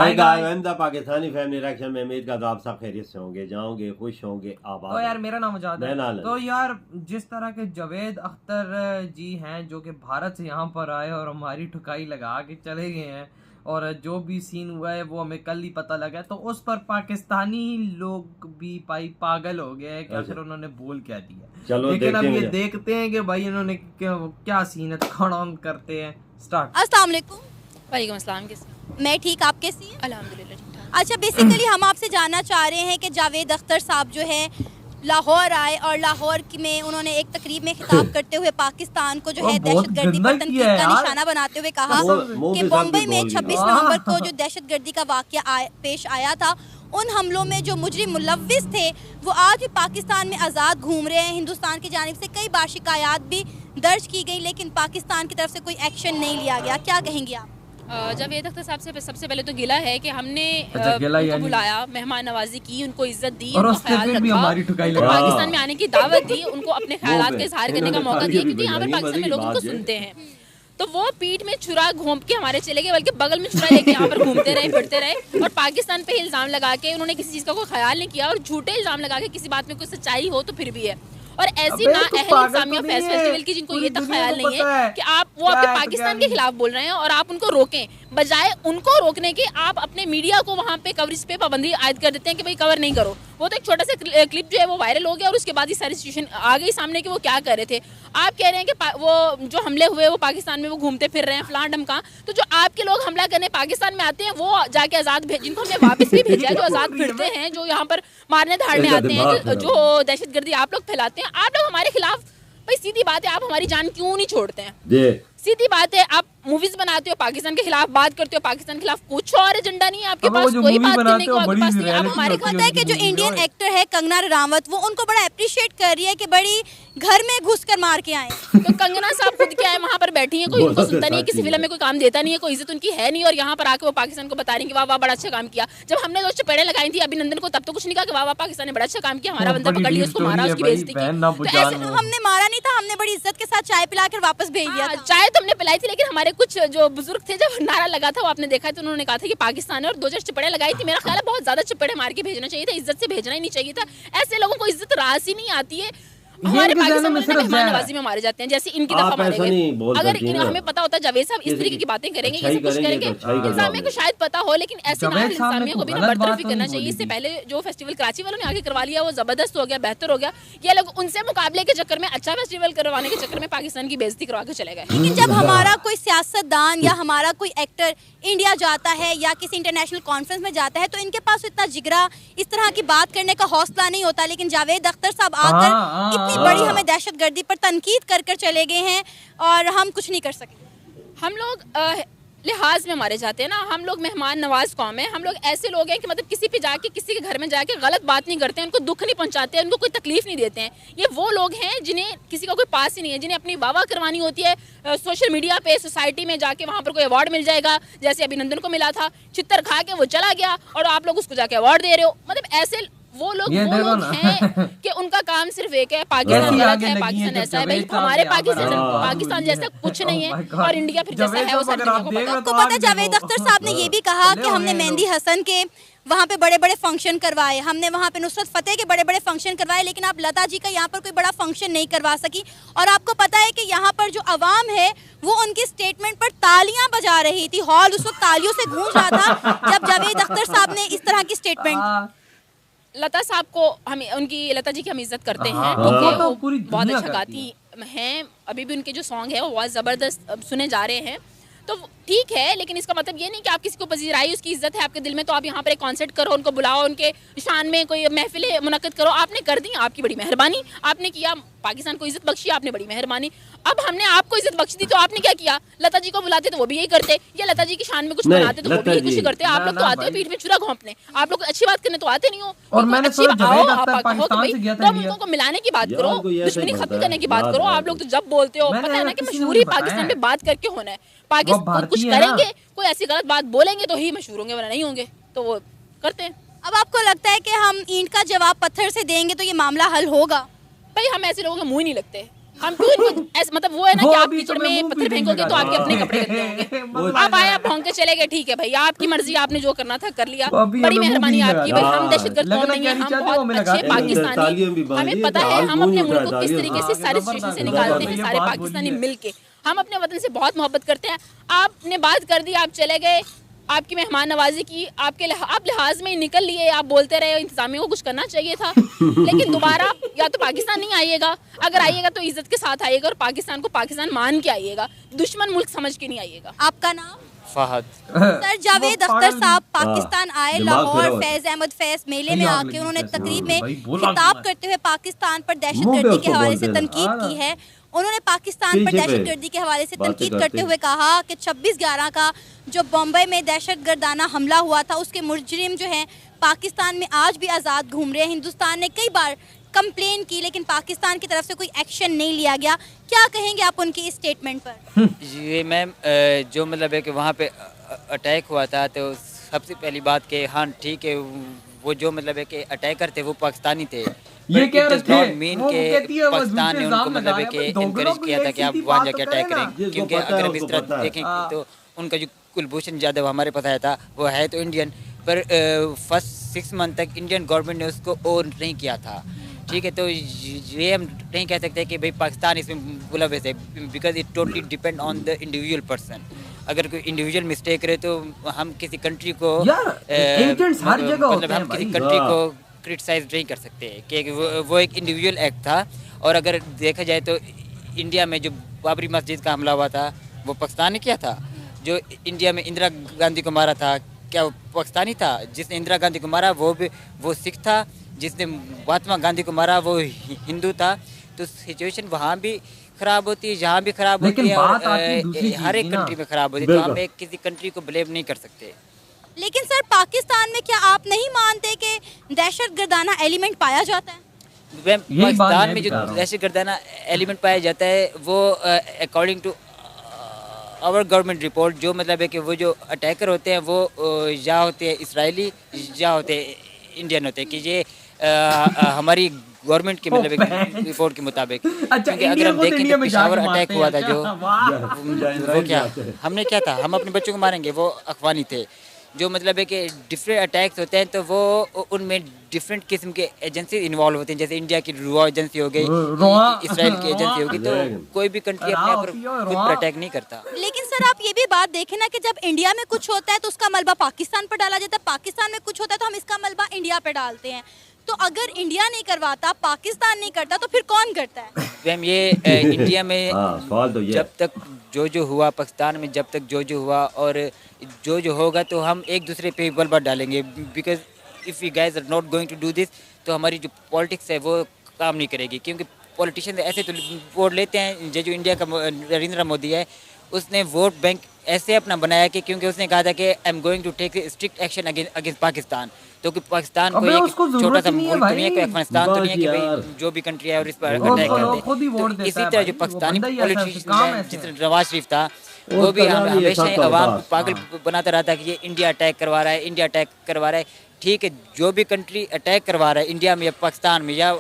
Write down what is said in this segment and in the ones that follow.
Hi guys, I am the Pakistani family reaction में उम्मीद करता हूं आप सब खैरियत से होंगे, जाओगे, खुश होंगे, आबाद। तो यार मेरा नाम आजाद है। नाल तो यार जिस तरह के जावेद अख्तर जी हैं जो कि भारत से यहाँ पर आए और हमारी ठुकाई लगा के चले गए हैं, और जो भी सीन हुआ है वो हमें कल ही पता लगा, तो उस पर पाकिस्तानी लोग भी भाई पागल हो गए हैं कि आखिर उन्होंने बोल क्या दिया। चलो लेकिन अब ये देखते हैं कि भाई इन्होंने क्या सीन है, तो खड़ाम करते हैं। स्टार्ट। अस्सलाम वालेकुम। वालेकुम अस्सलाम। मैं ठीक, आप कैसी हैं? अल्हम्दुलिल्लाह ठीक ठाक। अच्छा, बेसिकली हम आपसे जानना चाह रहे हैं कि जावेद अख्तर साहब जो है लाहौर आए और लाहौर में उन्होंने एक तकरीब में खिताब करते हुए पाकिस्तान को जो है दहशतगर्दी पर तनकीद का निशाना बनाते हुए कहा कि बम्बई में 26 नवंबर को जो दहशतगर्दी का वाकया पेश आया था, उन हमलों में जो मुजरिम मुलव्विस थे वो आज भी पाकिस्तान में आज़ाद घूम रहे हैं। हिंदुस्तान की जानिब से कई बार शिकायत भी दर्ज की गई, लेकिन पाकिस्तान की तरफ से कोई एक्शन नहीं लिया गया। क्या कहेंगे आप? जावेद अख्तर साहब से सबसे पहले तो गिला है कि हमने उनको बुलाया, मेहमान नवाजी की, उनको इज्जत दी, और उनको ख्याल रखा, पाकिस्तान में आने की दावत दी, उनको अपने ख्यालात का इजहार करने का मौका दिया, क्योंकि यहाँ पर पाकिस्तान में लोग उनको सुनते हैं। तो वो पीठ में छुरा घोंप के हमारे चले गए, बल्कि बगल में छुरा लेके यहाँ पर घूमते रहे, फिरते रहे, और पाकिस्तान पे इल्ज़ाम लगा के उन्होंने किसी चीज़ का कोई ख्याल नहीं किया, और झूठे इल्ज़ाम लगा के किसी बात में कोई सच्चाई हो तो फिर भी है। और ऐसी ना अहल इंसामिया फेस्टिवल की जिनको ये तक ख्याल नहीं है कि आप वो आपके पाकिस्तान के खिलाफ बोल रहे हैं और आप उनको रोकें, बजाय उनको रोकने के आप अपने मीडिया को वहाँ पे कवरेज पे पाबंदी आयद कर देते हैं कि भाई कवर नहीं करो। वो तो एक छोटा सा क्लिप जो है वो वायरल हो गया, और उसके बाद ही सारी सिचुएशन आ गई सामने कि वो क्या कर रहे थे। आप कह रहे हैं कि वो जो हमले हुए वो पाकिस्तान में वो घूमते फिर रहे हैं फलां ढमका, तो जो आपके लोग हमला करने पाकिस्तान में आते हैं वो जाके आज़ाद जिनको हमने वापस भी भेजा है, जो आज़ाद फिरते हैं, जो यहाँ पर मारने धारने आते हैं, जो दहशतगर्दी आप लोग फैलाते हैं, आप लोग हमारे खिलाफ, भाई सीधी बात है, आप हमारी जान क्यों नहीं छोड़ते हैं? सीधी बात है, आप मूवीज बनाते हो, पाकिस्तान के खिलाफ बात करते हो, पाकिस्तान के खिलाफ कुछ और एजेंडा नहीं है आपके पास, कोई बात करने को आपके पास नहीं। आप हमारे पता है कि जो इंडियन एक्टर है कंगना रनावत, वो उनको बड़ा अप्रिशिएट कर रही है कि बड़ी घर में घुसकर मार के आए। तो कंगना साहब खुद क्या है, वहाँ पर बैठी है, कोई उनको सुनता नहीं है, किसी फिल्म में कोई काम देता नहीं है, कोई इज्जत उनकी है नहीं, और यहाँ पर आके वो पाकिस्तान को बता रही है कि वाह वाह बड़ा अच्छा काम किया। जब हमने दो चपेड़े लगाई थी अभिनंदन को, तब तो कुछ नहीं कहा कि वाह वाह पाकिस्तान ने बड़ा अच्छा काम किया, हमारा बंदा पकड़ लिया, उसको मारा, उसकी बेइज्जती की। हमने मारा नहीं था, हमने बड़ी इज्जत के साथ चाय पिलाकर वापस भेज दिया। चाय तो हमने पिलाई थी, लेकिन हमारे कुछ जो बुजुर्ग थे, जब नारा लगा था वो आपने देखा, तो उन्होंने कहा था कि पाकिस्तान है, और 2-4 चपेड़े लगाई थी। मेरा ख्याल है बहुत ज्यादा चपेड़े मार के भेजना चाहिए था, इज्जत से भेजना ही नहीं चाहिए था। ऐसे लोगों को इज्जत रास ही नहीं आती है। हमारे पाकिस्तान में मेहमान नवाजी में मारे जाते हैं, जैसे इनकी दफा मारे गए। अगर हमें पता होता जावेद साहब इस तरीके की बातें करेंगे, ये सब कुछ करेंगे, इंसामिया को शायद पता हो, लेकिन ऐसे ना इंसामिया को भी ना बरतरफ करना चाहिए। इससे पहले जो फेस्टिवल कराची वालों ने आगे करवा लिया वो जबरदस्त हो गया, बेहतर हो गया। ये लोग उनसे मुकाबले के चक्कर में, अच्छा फेस्टिवल करवाने के चक्कर में पाकिस्तान की बेइज्जती करवा के चले गए। लेकिन जब हमारा कोई सियासतदान या हमारा कोई एक्टर इंडिया जाता है या किसी इंटरनेशनल कॉन्फ्रेंस में जाता है, तो इनके पास इतना जिगरा, इस तरह की बात करने का हौसला नहीं होता। लेकिन जावेद अख्तर साहब आकर इतनी बड़ी हमें दहशतगर्दी पर तनकीद कर चले गए हैं, और हम कुछ नहीं कर सके। हम लोग लिहाज में मारे जाते हैं ना, हम लोग मेहमान नवाज कौम है, हम लोग ऐसे लोग हैं कि मतलब किसी पे जाके, किसी के घर में जाके गलत बात नहीं करते हैं, उनको दुख नहीं पहुंचाते हैं, उनको कोई तकलीफ नहीं देते हैं। ये वो लोग हैं जिन्हें किसी का कोई पास ही नहीं है, जिन्हें अपनी वाह करवानी होती है सोशल मीडिया पे, सोसाइटी में जाके, वहाँ पर कोई अवार्ड मिल जाएगा, जैसे अभिनंदन को मिला था, छितर खा के वो चला गया और आप लोग उसको जाके अवार्ड दे रहे हो। मतलब ऐसे वो लोग हैं कि उनका काम सिर्फ एक है, पाकिस्तान गलत है, पाकिस्तान ऐसा है। भाई हमारे पाकिस्तान जैसा कुछ नहीं है, और इंडिया फिर जैसा है वो सारी दुनिया को पता है। आपको पता है जावेद अख्तर साहब ने ये भी कहा कि हमने मेहंदी हसन के वहाँ पे बड़े बड़े फंक्शन करवाए, हमने वहाँ पे नुसरत फतेह के बड़े बड़े फंक्शन करवाए, लेकिन आप लता जी का यहाँ पर कोई बड़ा फंक्शन नहीं करवा सकी। और आपको पता है कि यहाँ पर जो अवाम है वो उनकी स्टेटमेंट पर तालियां बजा रही थी, हॉल उस वक्त तालियों से गूंज रहा था जब जावेद अख्तर साहब ने इस तरह की स्टेटमेंट। लता साहब को हम, उनकी लता जी की हम इज्जत करते हैं, वो बहुत अच्छा गाती हैं, अभी भी उनके जो सॉन्ग है वो बहुत ज़बरदस्त सुने जा रहे हैं, तो ठीक है। लेकिन इसका मतलब ये नहीं कि आप किसी को पजीराई, उसकी इज्जत है आपके दिल में तो आप यहाँ पर एक कॉन्सर्ट करो, उनको बुलाओ, उनके शान में कोई महफिलें मुनक्किद करो। आपने कर दी, आपकी बड़ी मेहरबानी, आपने किया, पाकिस्तान को इज्जत बख्शी, आपने बड़ी मेहरबानी। अब हमने आपको इज्जत बख्श दी तो आपने क्या किया? लता जी को बुलाते तो वो भी यही करते, या लता जी की शान में कुछ बनाते तो वो भी यही कुछ करते। आप लोग तो आते हो पीठ में छुरा घोंपने, आप लोग अच्छी बात करने तो आते नहीं हो। और मैंने उनको मिलाने की बात करो, दुश्मनी खत्म करने की बात करो। आप लोग तो जब बोलते हो, पता है ना कि मशहूरी पाकिस्तान में बात करके होना है, पाकिस्तान कुछ करेंगे, कोई ऐसी गलत बात बोलेंगे तो ही मशहूर होंगे, वरना नहीं होंगे, तो वो करते हैं। अब आपको लगता है कि हम ईंट का जवाब पत्थर से देंगे तो ये मामला हल होगा? भाई हम ऐसे लोगों के मुंह ही नहीं लगते, हम क्यों इनको ऐसे, मतलब वो है ना वो कि आप अभी कीचड़ तो मैं में मुंह पत्थर भी नहीं फेंकोगे तो आपके लगा अपने रहा। कपड़े गंदे होंगे। मतलब आप आए, आप भौंक के चले गए, ठीक है भाई, आपकी मर्जी, आपने जो करना था कर लिया, वो अभी बड़ी हमें मुंह मेहरबानी भी नहीं आपकी लगा भाई। रहा। हम दहशतगर्द लगना कौन नहीं क्या है, नहीं हम चाहते, बहुत वो हमें लगा अच्छे देंगे। पाकिस्तानी, तालियां भी बांध हमें दी, पता है हाथ हम मुंह अपने नहीं मुल्क को उठाया, किस तालियां तरीके से। से सारे सिचुएशन से निकालते हैं, सारे बात पाकिस्तानी बोली है। मिलके। हम अपने वतन से बहुत मोहब्बत करते हैं। आपने बात कर दी, आप चले गए, आपकी मेहमान नवाजी की, आप लिहाज में ही निकल लिए, आप बोलते रहे इंतजामिया को कुछ करना चाहिए था, लेकिन दोबारा या तो पाकिस्तान नहीं आइएगा, अगर आइएगा तो इज्जत के साथ आइएगा और पाकिस्तान को पाकिस्तान मान के आइएगा, दुश्मन मुल्क समझ के नहीं आइएगा। आपका नाम? फहद। सर जावेद अख्तर साहब पाकिस्तान आए, दिमाग लाहौर खराब है। फैज अहमद फैज मेले भाई में आग आके लगी उन्होंने कैसे? तकरीब भाई में बोला खिताब क्यों है? करते हुए पाकिस्तान पर मुंह पे दहशतगर्दी के उसको हवाले से बोलते हैं। तनकीद की है। उन्होंने पाकिस्तान पर पीछे पे दहशतगर्दी के हवाले से बातें तनकीद करते करते हैं। हुए कहा कि 26/11 का जो बम्बई में दहशतगर्दाना हमला हुआ था उसके मुजरिम जो हैं पाकिस्तान में आज भी आज़ाद घूम रहे हैं। हिंदुस्तान ने कई बार कंप्लेन की लेकिन पाकिस्तान की तरफ से कोई एक्शन नहीं लिया गया। क्या कहेंगे आप उनकी इस स्टेटमेंट पर? ये मैम जो मतलब है कि वहाँ पे अटैक हुआ था, तो सबसे पहली बात कि हाँ ठीक है, वो जो मतलब है कि अटैकर थे वो पाकिस्तानी थे। ये कह रहे थे, मीन वो के कहती है, वो पाकिस्तान ने झूठे उनको इल्जाम मतलब है लगाए, कि भाई दोगलों इनकरेज को किया ये था कि आप सीधी वहाँ बात जाके तो अटैक करें ना। करें, जिसको क्योंकि पता है, अगर हम इस उसको तरह पता है। देखें तो उनका जो कुलभूषण जाधव हमारे पता था वो है तो इंडियन, पर फर्स्ट 6 मंथ तक इंडियन गवर्नमेंट ने उसको ओन नहीं किया था। ठीक है, तो ये हम नहीं कह सकते कि भाई पाकिस्तान इसमें मुलव्वस है, because it totally depend on the individual person. अगर कोई इंडिविजुअल मिस्टेक करे तो हम किसी कंट्री को यार, agents हर जगह होते मतलब हैं हम किसी भाई। कंट्री हाँ। को क्रिटिसाइज नहीं कर सकते कि वो एक इंडिविजुअल एक्ट था। और अगर देखा जाए तो इंडिया में जो बाबरी मस्जिद का हमला हुआ था वो पाकिस्तान ने किया था। जो इंडिया में इंदिरा गांधी को मारा था क्या वो पाकिस्तानी था? जिसने इंदिरा गांधी को मारा वो सिख था, जिसने महात्मा गांधी को मारा वो हिंदू था। तो सिचुएशन वहाँ भी खराब होती है, यहाँ भी खराब होती लेकिन है, बात और आती है दूसरी हर चीज़ एक की ना। कंट्री में खराब होती है। तो बिल्कुल। हम एक किसी कंट्री को ब्लेम नहीं कर सकते। लेकिन सर पाकिस्तान में क्या आप नहीं मानते कि दहशतगर्दाना एलिमेंट पाया जाता है? यही बात पाकिस्तान मैं में भी जो कह रहा हूँ। दहशतगर्दाना एलिमेंट पाया जाता है वो according to our government report, जो मतलब है कि वो जो अटैकर होते हैं वो या होते हैं इसराइली या होते हैं इंडियन होते हैं, कि ये हमारी गवर्नमेंट की मतलब एक रिपोर्ट के मुताबिक। अच्छा, क्योंकि अगर इंडिया हम को तो देखें इंडिया तो में पेशावर जाके अटैक मारते हुआ हैं, था जो अच्छा, वाह। वो क्या हमने क्या था, हम अपने बच्चों को मारेंगे, वो अखवानी थे। जो मतलब है कि डिफरेंट अटैक्स होते हैं तो वो उनमें डिफरेंट किस्म के एजेंसी इन्वॉल्व होते हैं, जैसे इंडिया की रुआ एजेंसी हो गई, इसराइल की एजेंसी होगी। तो कोई भी कंट्री अपने ऊपर खुद पर अटैक नहीं करता। लेकिन सर आप ये भी बात देखें ना कि जब इंडिया में कुछ होता है तो उसका मलबा पाकिस्तान पर डाला जाता है, पाकिस्तान में कुछ होता है तो हम इसका मलबा इंडिया पे डालते हैं। तो अगर इंडिया नहीं करवाता, पाकिस्तान नहीं करता, तो फिर कौन करता है? मैम ये इंडिया में हाँ, सवाल तो ये जब तक जो हुआ, पाकिस्तान में जब तक जो हुआ और जो होगा तो हम एक दूसरे पे बलबा डालेंगे। Because if you guys are not going to do this, तो हमारी जो पॉलिटिक्स है वो काम नहीं करेगी। क्योंकि पॉलिटिशियन ऐसे तो वोट लेते हैं, जो इंडिया का नरेंद्र मोदी है उसने वोट बैंक ऐसे अपना बनाया कि क्योंकि उसने कहा था कि I am going to take strict action against Pakistan. तो कि पाकिस्तान को अबे एक उसको छोटा जरूरत सा नहीं है मुल्क तो नहीं है, भाई। कोई अफगानिस्तान तो नहीं है कि बस भाई यार। जो भी कंट्री है और इस पर वो अटैक कर दे। खुद ही वोट तो देता इसी है तरह जो भाई, पाकिस्तानी वो बंदा ही ऐसा है, पॉलिटिशियन काम है, ऐसा है। जिस नवाज शरीफ था वो वो भी करा नहीं है, हमेशा ही सबका अवाम बस। पागल बनाता रहता है कि ये इंडिया अटैक करवा रहा है, इंडिया अटैक करवा रहा है। ठीक है, जो भी कंट्री अटैक करवा रहा है इंडिया में या पाकिस्तान में, या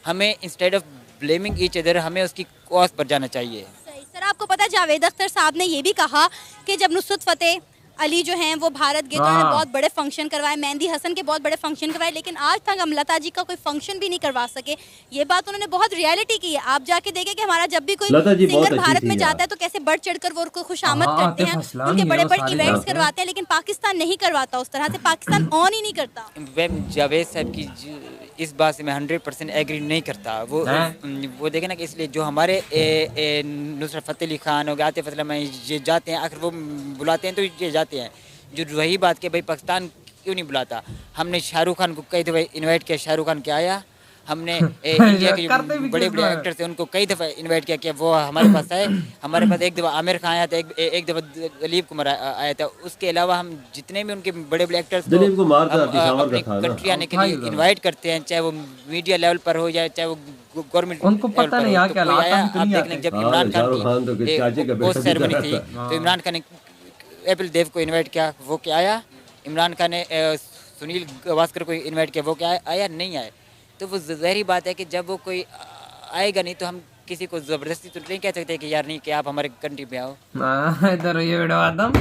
हमें instead of blaming each other हमें उसकी कॉज पर जाना चाहिए। सही। सर आपको पता है जावेद अख्तर साहब ने ये भी कहा कि जब नुसरत फतेह अली जो हैं वो भारत गए तो उन्होंने हाँ। बहुत बड़े फंक्शन करवाए, मेहंदी हसन के बहुत बड़े फंक्शन करवाए, लेकिन आज तक हम लता जी का कोई फंक्शन भी नहीं करवा सके। ये बात उन्होंने बहुत रियलिटी की है। आप जाके देखें कि हमारा जब भी कोई लता जी बहुत सिंगर अच्छी भारत थी में यार। जाता है तो कैसे बढ़ चढ़कर वो उनको खुशामद हाँ, करते आतिफ हैं, असलानी उनके है, बड़े वो बड़े सारे इवेंट्स जाते हैं। करवाते हैं, लेकिन पाकिस्तान नहीं करवाता उस तरह से, पाकिस्तान ऑन ही नहीं करता। मैम जावेद साहब की इस बात से मैं 100% एग्री नहीं करता। वो देखे ना कि इसलिए जो हमारे नुसरत फतेह अली खान हो गए, आतिफ असलम हैं, ये जाते हैं, आखिर वो बुलाते हैं तो ये जाते हैं। जो वही बात कि भाई पाकिस्तान क्यों नहीं बुलाता, हमने शाहरुख खान को कई दफ़ा इनवाइट किया, शाहरुख खान क्या आया। हमने इंडिया के करते भी बड़े किस बड़े बार? एक्टर्स थे उनको कई दफ़ा इनवाइट किया कि वो हमारे पास आए। हमारे पास एक दफ़ा आमिर खान आया था, एक दफ़ा दिलीप कुमार आया था। उसके अलावा हम जितने भी उनके बड़े बड़े एक्टर्स दिलीप कुमार था, पिशावर अपनी का था ना। कंट्री आने के लिए हाँ, इनवाइट करते हैं, चाहे वो मीडिया लेवल पर हो जाए चाहे वो गवर्नमेंट उनको पता नहीं यहाँ क्या कोई हालात आया। हम तो आप नहीं देख लें आते। जब हाँ, इमरान शाहरुख खान तो किस चाचे का खान बेटा पोस्ट सेरेमनी भी थी था। तो इमरान खान ने कपिल देव को इनवाइट किया, वो क्या आया। इमरान खान ने सुनील गावस्कर को इनवाइट किया, वो क्या आया नहीं आए। तो वो ज़ाहिर बात है कि जब वो कोई आएगा नहीं तो हम किसी को ज़बरदस्ती तो नहीं कह सकते कि यार नहीं कि आप हमारे कंट्री में आओ। इधर ये वीडियो आदम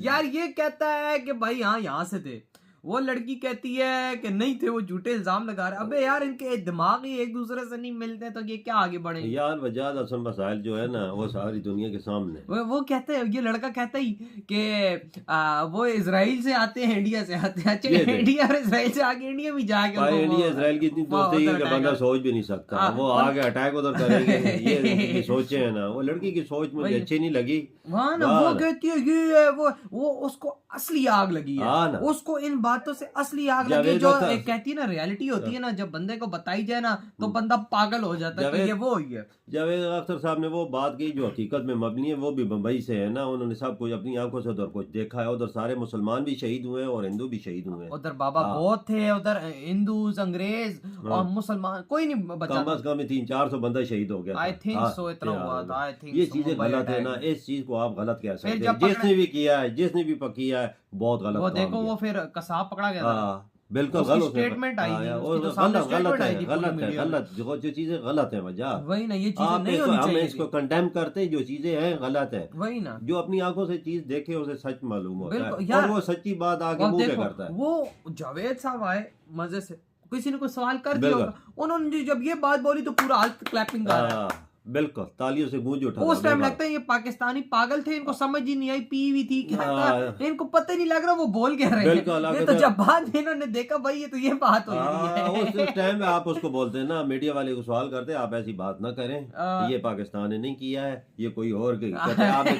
यार ये कहता है कि भाई हाँ यहाँ से थे, वो लड़की कहती है कि नहीं थे, वो झूठे इल्जाम लगा रहे। अबे यार इनके दिमाग ही एक दूसरे से नहीं मिलते तो ये क्या आगे बढ़ेंगे यार वजह असल मसाइल जो है ना वो सारी दुनिया के सामने। वो कहते हैं, ये लड़का कहता ही कि वो इजराइल से आते हैं, इंडिया से आते हैं। अच्छा इंडिया और इजराइल से आगे इंडिया भी जाके भाई इंडिया इसराइल की इतनी दोस्ती है कि बंदा सोच भी नहीं सकता। वो आगे अटैक उधर करेंगे, ये सोचे है ना। वो लड़की की सोच मुझे अच्छी नहीं लगी। वहाँ ना वो कहती है ये वो उसको असली आग लगी है, उसको इन बातों से असली आग लगी। जो एक कहती है ना रियलिटी होती है ना, जब बंदे को बताई जाए ना तो बंदा पागल हो जाता है कि ये वो ही है। जावेद अख्तर साहब ने वो बात की जो हकीकत में मबनी है। वो भी बम्बई से है ना, उन्होंने सब कुछ अपनी आंखों से उधर कुछ देखा है। उधर सारे मुसलमान भी शहीद हुए और हिंदू भी शहीद हुए। उधर बाबा बहुत थे, उधर हिंदूज, अंग्रेज और मुसलमान कोई नहीं बचा। कम अज कम 300-400 बंदा शहीद हो गया। आई थिंक सो इतना हुआ था। आई थिंक ये चीजें गलत है ना, इस चीज को आप गलत कह सकते हैं। जिसने भी किया है, जिसने भी किया है, बहुत गलत। वो देखो वो फिर कसाब पकड़ा गया था। बिल्कुल गलत स्टेटमेंट आई थी, गलत जो चीजें गलत है वजह वही ना, ये चीजें नहीं होनी हम चाहिए। इसको कंडेम करते हैं, जो चीजें हैं गलत है। वही ना, जो अपनी आंखों से चीज देखे उसे सच मालूम होता है यार, और वो सच्ची बात आगे मुंह पे करता है। वो जावेद साहब आए मजे से, किसी ने कोई सवाल कर दिया होगा, उन्होंने जब ये बात बोली तो पूरा हाल क्लैपिंग कर रहा है। बिल्कुल तालियों से गूंज उठा। उस टाइम लगता है ये पाकिस्तानी पागल थे, इनको समझ ही नहीं आई, पी हुई थी क्या, इनको पता ही नहीं लग रहा वो बोल क्या रहे हैं। तो जब बाद में इन्होंने देखा भाई ये तो ये बात हो रही है। उस टाइम में आप उसको बोलते हैं ना, मीडिया वाले को सवाल करते हैं आप ऐसी बात ना करें, ये पाकिस्तान ने नहीं किया है, ये कोई और कहते हैं। आपने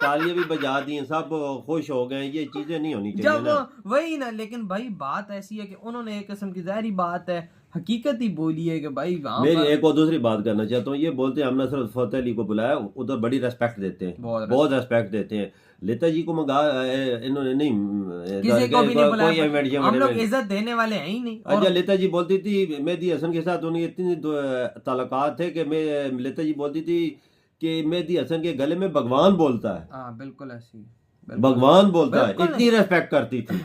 तालियां भी बजा दी, सब खुश हो गए। ये चीजें नहीं होनी चाहिए ना। वही ना, लेकिन भाई बात ऐसी है कि उन्होंने एक किस्म की ज़ाहिरी बात है, हकीकत ही बोली है कि भाई वहाँ मेरी एक और दूसरी बात करना चाहता हूँ। ये बोलते हैं हमने सिर्फ फतेह अली को बुलाया, उधर बड़ी रेस्पेक्ट देते हैं, बहुत रेस्पेक्ट देते हैं। लता जी को मंगा इन्होंने नहीं, किसी को भी नहीं बुलाया, हम लोग इज्जत देने वाले हैं ही नहीं। अच्छा लता जी बोलती थी मेहदी हसन के साथ उनके इतनी ताल्लुकात थे कि लता जी बोलती थी कि मेहदी हसन के गले में भगवान बोलता है। हाँ बिल्कुल ऐसी, भगवान बोलता है। इतनी रेस्पेक्ट करती थी।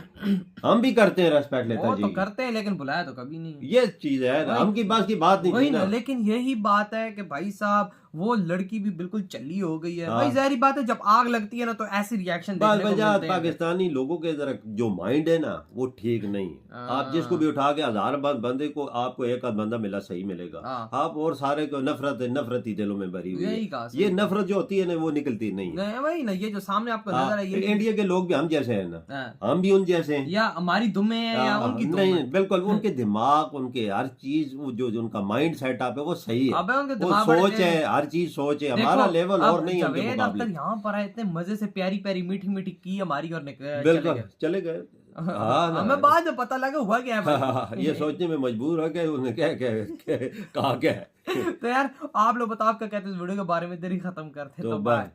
हम भी करते हैं रेस्पेक्ट लेता जी, तो करते हैं, लेकिन बुलाया तो कभी नहीं। ये चीज है, हम की बात की बात नहीं थी ना। लेकिन यही बात है कि भाई साहब वो लड़की भी बिल्कुल चली हो गई है। भाई जाहिर बात है जब आग लगती है ना तो ऐसी रिएक्शन देखने को मिलते हैं। पाकिस्तानी लोगों के जरा जो माइंड है ना वो ठीक नहीं है। आप जिसको भी उठा के 1000 बंदे को आपको एक आध बंदा मिला सही मिलेगा, आप और सारे को नफरती दिलों में भरी हुई है। ये नफरत जो होती है ना वो निकलती नहीं है। वही ना, ये जो सामने आपको नजर है, इंडिया के लोग भी हम जैसे है ना, हम भी उन जैसे हैं, या हमारी दुमे है या उनकी दुमे। नहीं बिल्कुल, उनके दिमाग, उनके हर चीज, जो उनका माइंड सेटअप है वो सही है, वो सोच है, हर चीज सोच है। हमारा लेवल और नहीं है। जावेद अख्तर यहाँ पर आए, इतने मजे से प्यारी प्यारी मीठी मीठी की हमारी और बिल्कुल चले गए। हमें बाद में पता लगा हुआ क्या है। ये सोचने में मजबूर हो गए उन्हें क्या कहा क्या है। तो यार आप लोग बताओ, आपका कहते हैं इस वीडियो के बारे में, देरी खत्म करते तो बाय।